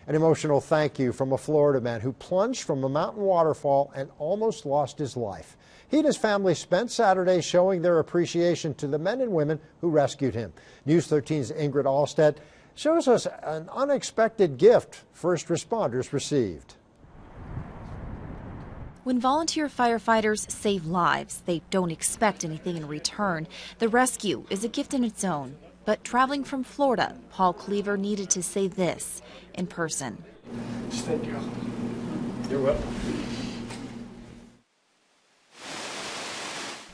An emotional thank you from a Florida man who plunged from a mountain waterfall and almost lost his life. He and his family spent Saturday showing their appreciation to the men and women who rescued him. News 13's Ingrid Alstead shows us an unexpected gift first responders received. When volunteer firefighters save lives, they don't expect anything in return. The rescue is a gift in its own. But traveling from Florida, Paul Cleaver needed to say this in person. Thank you. You're welcome.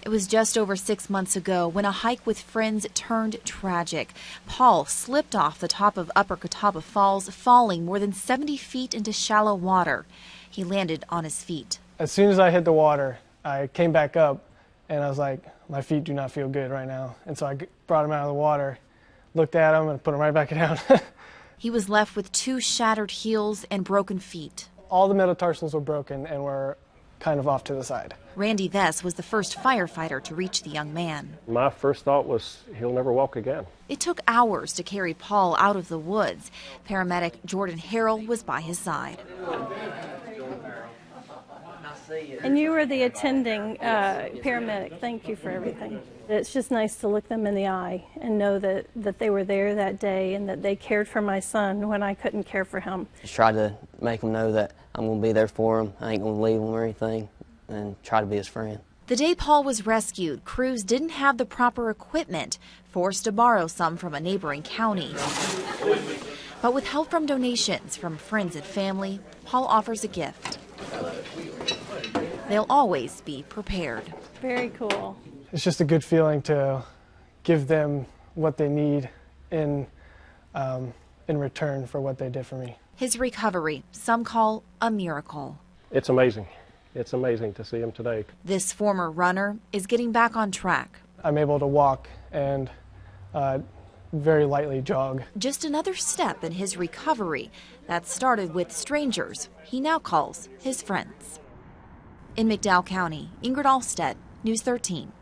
It was just over 6 months ago when a hike with friends turned tragic. Paul slipped off the top of Upper Catawba Falls, falling more than 70 feet into shallow water. He landed on his feet. As soon as I hit the water, I came back up and I was like, my feet do not feel good right now. And so I brought him out of the water, looked at him, and put him right back down. He was left with 2 shattered heels and broken feet. All the metatarsals were broken and were kind of off to the side. Randy Vess was the first firefighter to reach the young man. My first thought was he'll never walk again. It took hours to carry Paul out of the woods. Paramedic Jordan Harrell was by his side. And you were the attending paramedic. Thank you for everything. It's just nice to look them in the eye and know that they were there that day and that they cared for my son when I couldn't care for him. Just try to make them know that I'm going to be there for him. I ain't going to leave him or anything, and try to be his friend. The day Paul was rescued, crews didn't have the proper equipment, forced to borrow some from a neighboring county. But with help from donations from friends and family, Paul offers a gift. They'll always be prepared. Very cool. It's just a good feeling to give them what they need in return for what they did for me. His recovery, some call a miracle. It's amazing. It's amazing to see him today. This former runner is getting back on track. I'm able to walk and very lightly jog. Just another step in his recovery that started with strangers he now calls his friends. In McDowell County, Ingrid Alstead, News 13.